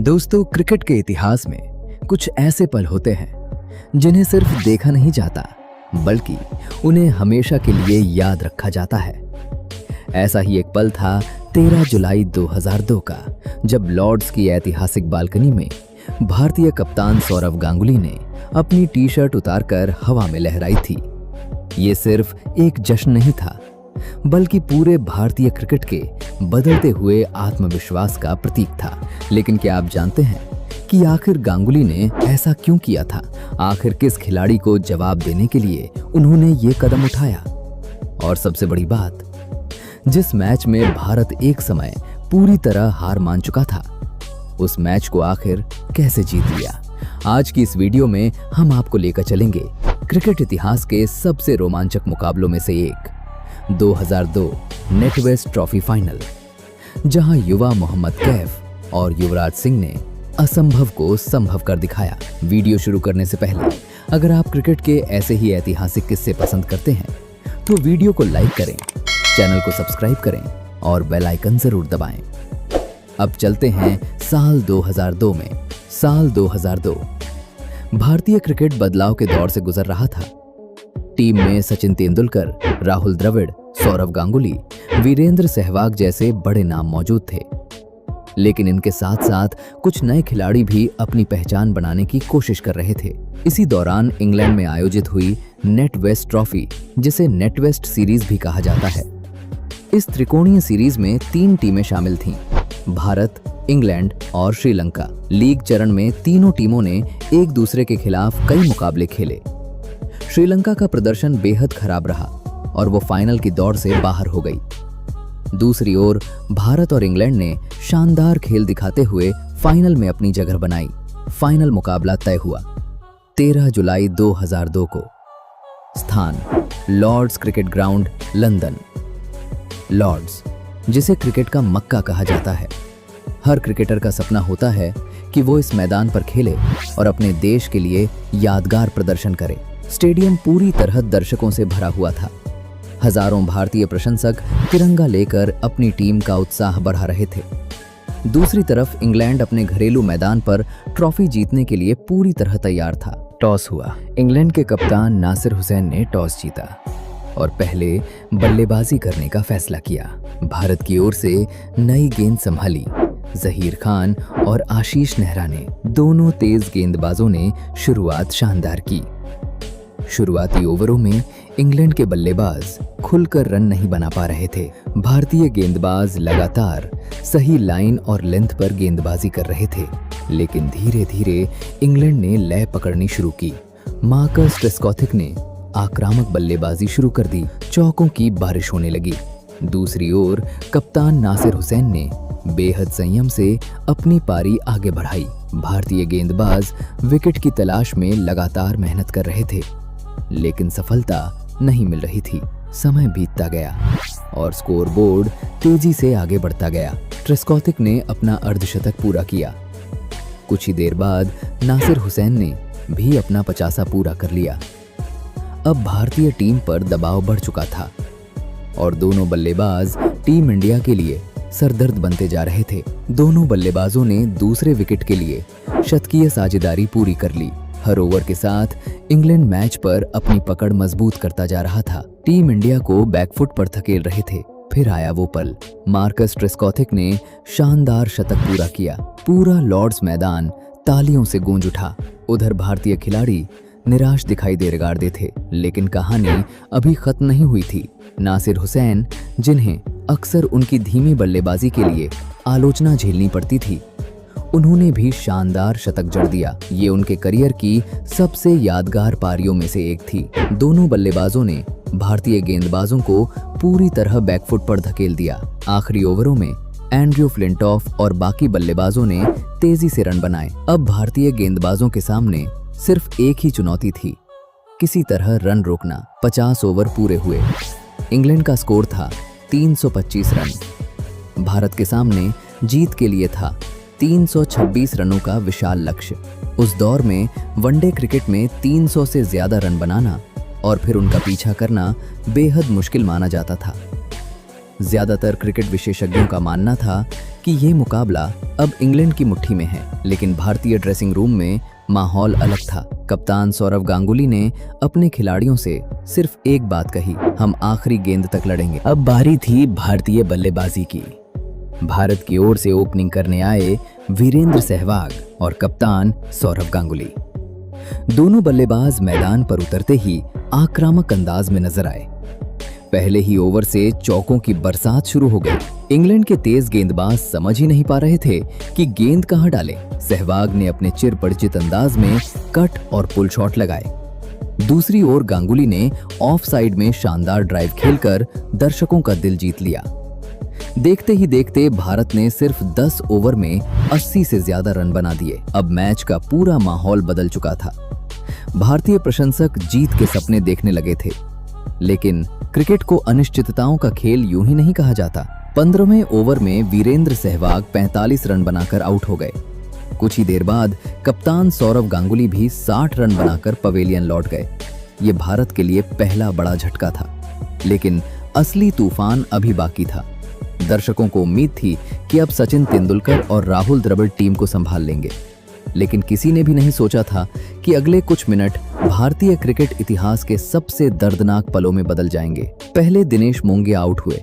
दोस्तों, क्रिकेट के इतिहास में कुछ ऐसे पल होते हैं जिन्हें सिर्फ देखा नहीं जाता बल्कि उन्हें हमेशा के लिए याद रखा जाता है। ऐसा ही एक पल था 13 जुलाई 2002 का, जब लॉर्ड्स की ऐतिहासिक बालकनी में भारतीय कप्तान सौरव गांगुली ने अपनी टी शर्ट उतारकर हवा में लहराई थी। ये सिर्फ एक जश्न नहीं था बल्कि पूरे भारतीय क्रिकेट के बदलते हुए आत्मविश्वास का प्रतीक था। लेकिन क्या आप जानते हैं कि आखिर गांगुली ने ऐसा क्यों किया था? आखिर किस खिलाड़ी को जवाब देने के लिए उन्होंने ये कदम उठाया? और सबसे बड़ी बात, जिस मैच में भारत एक समय पूरी तरह हार मान चुका था, उस मैच को आखिर कैसे जीत लिया? आज की इस वीडियो में हम आपको लेकर चलेंगे क्रिकेट इतिहास के सबसे रोमांचक मुकाबलों में से एक, 2002 नेटवेस्ट ट्रॉफी फाइनल, जहां युवा मोहम्मद कैफ और युवराज सिंह ने असंभव को संभव कर दिखाया। वीडियो शुरू करने से पहले अगर आप क्रिकेट के ऐसे ही ऐतिहासिक किस्से पसंद करते हैं तो वीडियो को लाइक करें, चैनल को सब्सक्राइब करें और बेल आइकन जरूर दबाएं। अब चलते हैं साल 2002 में। साल 2002 भारतीय क्रिकेट बदलाव के दौर से गुजर रहा था। टीम में सचिन तेंदुलकर, राहुल द्रविड़, सौरव गांगुली, वीरेंद्र सहवाग जैसे बड़े नाम मौजूद थे। लेकिन इनके साथ साथ कुछ नए खिलाड़ी भी अपनी पहचान बनाने की कोशिश कर रहे थे। इसी दौरान इंग्लैंड में आयोजित हुई नेटवेस्ट ट्रॉफी, जिसे नेटवेस्ट सीरीज भी कहा जाता है। इस त्रिकोणीय सीरीज में 3 टीमें शामिल थीं, भारत, इंग्लैंड और श्रीलंका। लीग चरण में तीनों टीमों ने एक दूसरे के खिलाफ कई मुकाबले खेले। श्रीलंका का प्रदर्शन बेहद खराब रहा और वो फाइनल की दौड़ से बाहर हो गई। दूसरी ओर भारत और इंग्लैंड ने शानदार खेल दिखाते हुए फाइनल में अपनी जगह बनाई। फाइनल मुकाबला तय हुआ 13 जुलाई 2002 को। स्थान Lord's cricket ground, London. Lord's, जिसे क्रिकेट का मक्का कहा जाता है। हर क्रिकेटर का सपना होता है कि वो इस मैदान पर खेले और अपने देश के लिए यादगार प्रदर्शन करे। स्टेडियम पूरी तरह दर्शकों से भरा हुआ था। हजारों भारतीय प्रशंसक तिरंगा लेकर अपनी टीम का उत्साह बढ़ा रहे थे। दूसरी तरफ इंग्लैंड अपने घरेलू मैदान पर ट्रॉफी जीतने के लिए पूरी तरह तैयार था। टॉस हुआ। इंग्लैंड के कप्तान नासिर हुसैन ने टॉस जीता और पहले बल्लेबाजी करने का फैसला किया। भारत की ओर से नई गेंद संभाली। जहीर खान और आशीष नेहरा ने, दोनों तेज गेंदबाजों ने शुरुआत शानदार की। शुरुआती ओवरों में इंग्लैंड के बल्लेबाज खुलकर रन नहीं बना पा रहे थे। भारतीय गेंदबाज लगातार सही लाइन और लेंथ पर गेंदबाजी कर रहे थे, लेकिन धीरे धीरे इंग्लैंड ने लय पकड़नी शुरू की। मार्कस ट्रेस्कॉथिक ने आक्रामक बल्लेबाजी शुरू कर दी। चौकों की बारिश होने लगी। दूसरी ओर कप्तान नासिर हुसैन ने बेहद संयम से अपनी पारी आगे बढ़ाई। भारतीय गेंदबाज विकेट की तलाश में लगातार मेहनत कर रहे थे, लेकिन सफलता नहीं मिल रही थी। समय बीतता गया और स्कोरबोर्ड तेजी से आगे बढ़ता गया। ट्रेस्कॉथिक ने अपना अर्धशतक पूरा किया। कुछ ही देर बाद नासिर हुसैन ने भी अपना 50 पूरा कर लिया। अब भारतीय टीम पर दबाव बढ़ चुका था और दोनों बल्लेबाज टीम इंडिया के लिए सरदर्द बनते जा रहे थे। दोनों बल्लेबाजों ने दूसरे विकेट के लिए शतकीय साझेदारी पूरी कर ली। हर ओवर के साथ इंग्लैंड मैच पर अपनी पकड़ मजबूत करता जा रहा था। टीम इंडिया को बैकफुट पर धकेल रहे थे। फिर आया वो पल। मार्कस ट्रेस्कॉथिक ने शानदार शतक पूरा किया। पूरा लॉर्ड्स मैदान तालियों से गूंज उठा। उधर भारतीय खिलाड़ी निराश दिखाई दे रगाड़ते थे, लेकिन कहानी अभी खत्म नहीं हुई थी। नासिर हुसैन, जिन्हें अक्सर उनकी धीमी बल्लेबाजी के लिए आलोचना झेलनी पड़ती थी, उन्होंने भी शानदार शतक जड़ दिया। ये उनके करियर की सबसे यादगार पारियों में से एक थी। दोनों बल्लेबाजों ने भारतीय गेंदबाजों को पूरी तरह बैकफुट पर धकेल दिया। आखिरी ओवरों में एंड्रयू फ्लिंटॉफ और बाकी बल्लेबाजों ने तेजी से रन बनाए। अब भारतीय गेंदबाजों के सामने सिर्फ एक ही चुनौती थी, किसी तरह रन रोकना। 50 ओवर पूरे हुए। इंग्लैंड का स्कोर था 325 रन। भारत के सामने जीत के लिए था 326 रनों का विशाल लक्ष्य। उस दौर में वनडे क्रिकेट में 300 से ज्यादा रन बनाना और फिर उनका पीछा करना बेहद मुश्किल माना जाता था। ज्यादातर क्रिकेट विशेषज्ञों का मानना था कि ये मुकाबला अब इंग्लैंड की मुट्ठी में है, लेकिन भारतीय ड्रेसिंग रूम में माहौल अलग था। कप्तान सौरव गांगुली ने अपने खिलाड़ियों से सिर्फ एक बात कही, हम आखिरी गेंद तक लड़ेंगे। अब बारी थी भारतीय बल्लेबाजी की। भारत की ओर से ओपनिंग करने आए वीरेंद्र सहवाग और कप्तान सौरव गांगुली। दोनों बल्लेबाज मैदान पर उतरते ही आक्रामक अंदाज में नजर आए। पहले ही ओवर से चौकों की बरसात शुरू हो गई। इंग्लैंड के तेज गेंदबाज समझ ही नहीं पा रहे थे कि गेंद कहां डालें। सहवाग ने अपने चिर परिचित अंदाज में कट और पुल शॉट लगाए। दूसरी ओर गांगुली ने ऑफ साइड में शानदार ड्राइव खेलकर दर्शकों का दिल जीत लिया। देखते ही देखते भारत ने सिर्फ 10 ओवर में 80 से ज्यादा रन बना दिए। अब मैच का पूरा माहौल बदल चुका था। भारतीय प्रशंसक जीत के सपने देखने लगे थे, लेकिन क्रिकेट को अनिश्चितताओं का खेल यूं ही नहीं कहा जाता। 15वें ओवर में वीरेंद्र सहवाग 45 रन बनाकर आउट हो गए। कुछ ही देर बाद कप्तान सौरव गांगुली भी 60 रन बनाकर पवेलियन लौट गए। ये भारत के लिए पहला बड़ा झटका था, लेकिन असली तूफान अभी बाकी था। दर्शकों को उम्मीद थी कि अब सचिन तेंदुलकर और राहुल द्रविड़ टीम को संभाल लेंगे, लेकिन किसी ने भी नहीं सोचा था कि अगले कुछ मिनट भारतीय क्रिकेट इतिहास के सबसे दर्दनाक पलों में बदल जाएंगे। पहले दिनेश मोंगिया आउट हुए,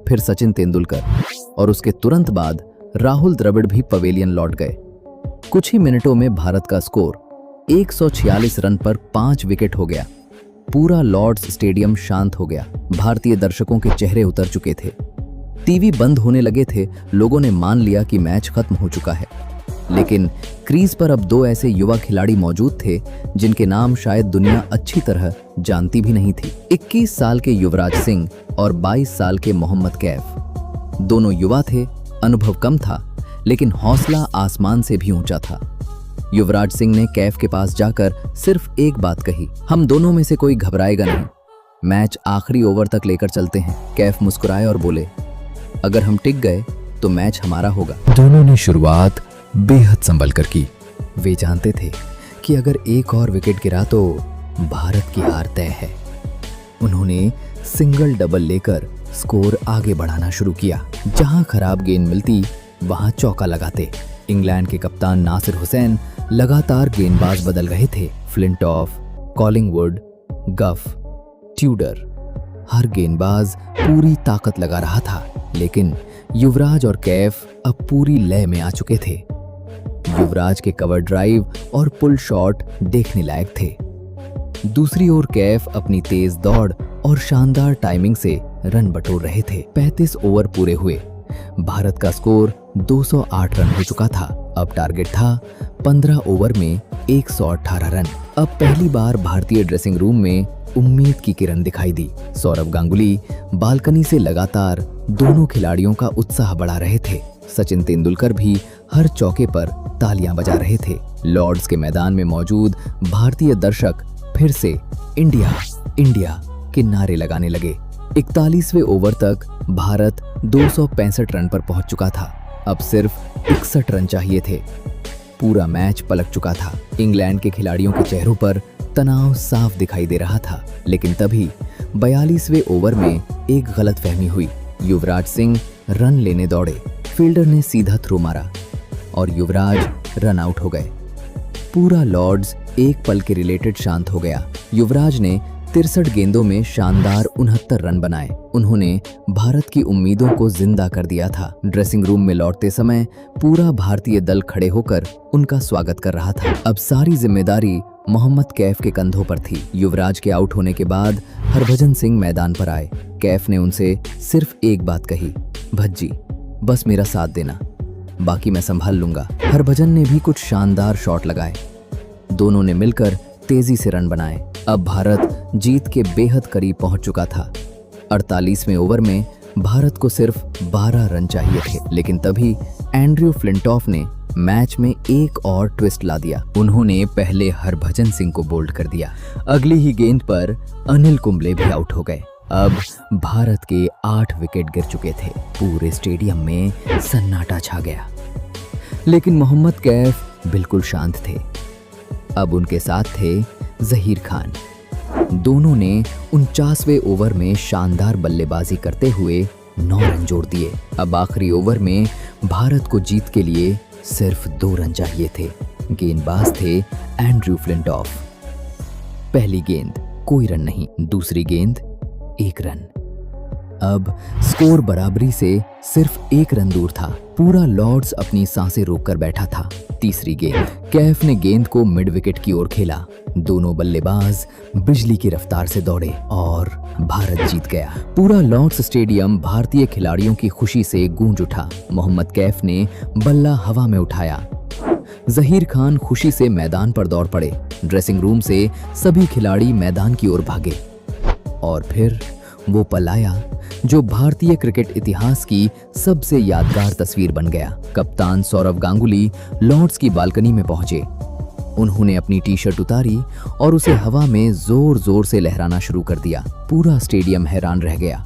फिर सचिन तेंदुलकर और उसके तुरंत बाद राहुल द्रविड़ भी पवेलियन लौट गए। कुछ ही मिनटों में भारत का स्कोर 146 रन पर 5 विकेट हो गया। पूरा लॉर्ड्स स्टेडियम शांत हो गया। भारतीय दर्शकों के चेहरे उतर चुके थे, टीवी बंद होने लगे थे। लोगों ने मान लिया कि मैच खत्म हो चुका है, लेकिन क्रीज पर अब 2 ऐसे युवा खिलाड़ी मौजूद थे जिनके नाम शायद दुनिया अच्छी तरह जानती भी नहीं थी। 21 साल के युवराज सिंह और 22 साल के मोहम्मद कैफ। दोनों युवा थे, अनुभव कम था, लेकिन हौसला आसमान से भी ऊंचा था। युवराज सिंह ने कैफ के पास जाकर सिर्फ एक बात कही, हम दोनों में से कोई घबराएगा नहीं, मैच आखिरी ओवर तक लेकर चलते हैं। कैफ मुस्कुराए और बोले, अगर हम टिक गए तो मैच हमारा होगा। दोनों ने शुरुआत बेहद संभल कर की। वे जानते थे कि अगर एक और विकेट गिरा तो भारत की हार तय है। उन्होंने सिंगल डबल लेकर स्कोर आगे बढ़ाना शुरू किया। जहां खराब गेंद मिलती वहां चौका लगाते। इंग्लैंड के कप्तान नासिर हुसैन लगातार गेंदबाज बदल रहे थे। फ्लिंटॉफ, कॉलिंगवुड, गफ, ट्यूडर, हर गेंदबाज पूरी ताकत लगा रहा था, लेकिन युवराज और कैफ अब पूरी लय में आ चुके थे। युवराज के कवर ड्राइव और पुल शॉट देखने लायक थे। दूसरी ओर कैफ अपनी तेज दौड़ और शानदार टाइमिंग से रन बटोर रहे थे। 35 ओवर पूरे हुए। भारत का स्कोर 208 रन हो चुका था। अब टारगेट था 15 ओवर में 118 रन। अब पहली बार भारतीय ड्रेसिंग रूम में उम्मीद की किरण दिखाई दी। सौरव गांगुली बालकनी से लगातार दोनों खिलाड़ियों का उत्साह बढ़ा रहे थे। सचिन तेंदुलकर भी हर चौके पर तालियां बजा रहे थे। लॉर्ड्स के मैदान में मौजूद भारतीय दर्शक फिर से इंडिया इंडिया के नारे लगाने लगे। 41वें ओवर तक भारत 265 रन पर पहुंच चुका था। अब सिर्फ 61 रन चाहिए थे। पूरा मैच पलट चुका था। इंग्लैंड के खिलाड़ियों के चेहरों पर तनाव साफ दिखाई दे रहा था, लेकिन तभी 42वें ओवर में एक गलतफहमी हुई। युवराज सिंह रन लेने दौड़े, फील्डर ने सीधा थ्रो मारा और युवराज रन आउट हो गए। पूरा लॉर्ड्स एक पल के रिलेटेड शांत हो गया। युवराज ने 63 गेंदों में शानदार 69 रन बनाए। उन्होंने भारत की उम्मीदों को जिंदा कर दिया था। ड्रेसिंग रूम में लौटते समय पूरा भारतीय दल खड़े होकर उनका स्वागत कर रहा था। अब सारी जिम्मेदारी मोहम्मद कैफ के कंधों पर थी। युवराज के आउट होने के बाद हरभजन सिंह मैदान पर आए। कैफ ने उनसे सिर्फ एक बात कही, भज्जी बस मेरा साथ देना, बाकी मैं संभाल लूंगा। हरभजन ने भी कुछ शानदार शॉट लगाए। दोनों ने मिलकर तेजी से रन बनाए। अब भारत जीत के बेहद करीब पहुंच चुका था। 48वें ओवर में भारत को सिर्फ 12 रन चाहिए थे, लेकिन तभी एंड्रयू फ्लिंटॉफ ने मैच में एक और ट्विस्ट ला दिया। उन्होंने पहले हरभजन सिंह को बोल्ड कर दिया। अगली ही गेंद पर अनिल कुंबले भी आउट हो गए। अब भारत के 8 विकेट गिर चुके थे। पूरे स्टेडियम में सन्नाटा छा गया, लेकिन मोहम्मद कैफ बिल्कुल शांत थे। अब उनके साथ थे जहीर खान। दोनों ने 49वें ओवर में शानदार बल्लेबाजी करते हुए 9 रन जोड़ दिए। अब आखिरी ओवर में भारत को जीत के लिए सिर्फ 2 रन चाहिए थे। गेंदबाज थे एंड्रयू फ्लिंटॉफ। पहली गेंद कोई रन नहीं, दूसरी गेंद 1 रन। अब स्कोर बराबरी से सिर्फ 1 रन दूर था। पूरा लॉर्ड्स अपनी सांसें रोककर बैठा था। तीसरी गेंद कैफ ने गेंद को मिड विकेट की ओर खेला। दोनों बल्लेबाज बिजली की रफ्तार से दौड़े और भारत जीत गया। पूरा लॉर्ड्स स्टेडियम भारतीय खिलाड़ियों की खुशी से गूंज उठा। मोहम्मद कैफ ने बल्ला हवा में उठाया। जहीर खान खुशी से मैदान पर दौड़ पड़े। ड्रेसिंग रूम से सभी खिलाड़ी मैदान की ओर भागे और फिर वो पल आया जो भारतीय क्रिकेट इतिहास की सबसे यादगार तस्वीर बन गया। कप्तान सौरव गांगुली लॉर्ड्स की बालकनी में पहुंचे। उन्होंने अपनी टी-शर्ट उतारी और उसे हवा में जोर जोर से लहराना शुरू कर दिया। पूरा स्टेडियम हैरान रह गया।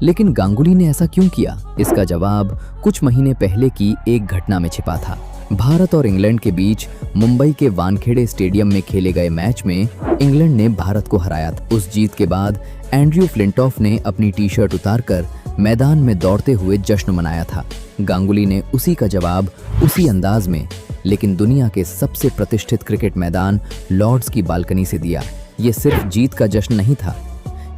लेकिन गांगुली ने ऐसा क्यों किया? इसका जवाब कुछ महीने पहले की एक घटना में छिपा था। भारत और इंग्लैंड के बीच मुंबई के वानखेड़े स्टेडियम में खेले गए मैच में इंग्लैंड ने भारत को हराया था। उस जीत के बाद एंड्रयू फ्लिंटॉफ ने अपनी टी-शर्ट उतारकर मैदान में दौड़ते हुए जश्न मनाया था। गांगुली ने उसी का जवाब उसी अंदाज में, लेकिन दुनिया के सबसे प्रतिष्ठित क्रिकेट मैदान लॉर्ड्स की बालकनी से दिया। ये सिर्फ जीत का जश्न नहीं था,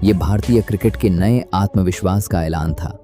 ये भारतीय क्रिकेट के नए आत्मविश्वास का ऐलान था।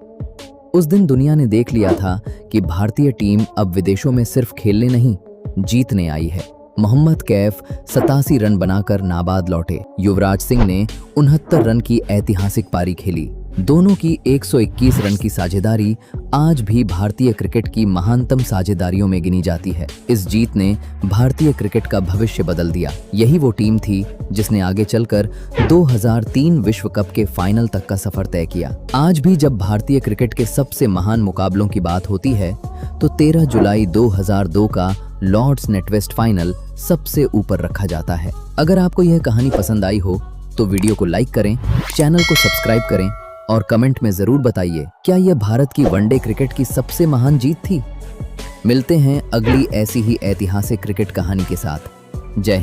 उस दिन दुनिया ने देख लिया था कि भारतीय टीम अब विदेशों में सिर्फ खेलने नहीं, जीतने आई है। मोहम्मद कैफ 87 रन बनाकर नाबाद लौटे। युवराज सिंह ने 69 रन की ऐतिहासिक पारी खेली। दोनों की 121 रन की साझेदारी आज भी भारतीय क्रिकेट की महानतम साझेदारियों में गिनी जाती है। इस जीत ने भारतीय क्रिकेट का भविष्य बदल दिया। यही वो टीम थी जिसने आगे चलकर 2003 विश्व कप के फाइनल तक का सफर तय किया। आज भी जब भारतीय क्रिकेट के सबसे महान मुकाबलों की बात होती है तो 13 जुलाई 2002 का लॉर्ड्स नेटवेस्ट फाइनल सबसे ऊपर रखा जाता है। अगर आपको यह कहानी पसंद आई हो तो वीडियो को लाइक करें, चैनल को सब्सक्राइब करें और कमेंट में जरूर बताइए, क्या यह भारत की वनडे क्रिकेट की सबसे महान जीत थी? मिलते हैं अगली ऐसी ही ऐतिहासिक क्रिकेट कहानी के साथ। जय हिंद।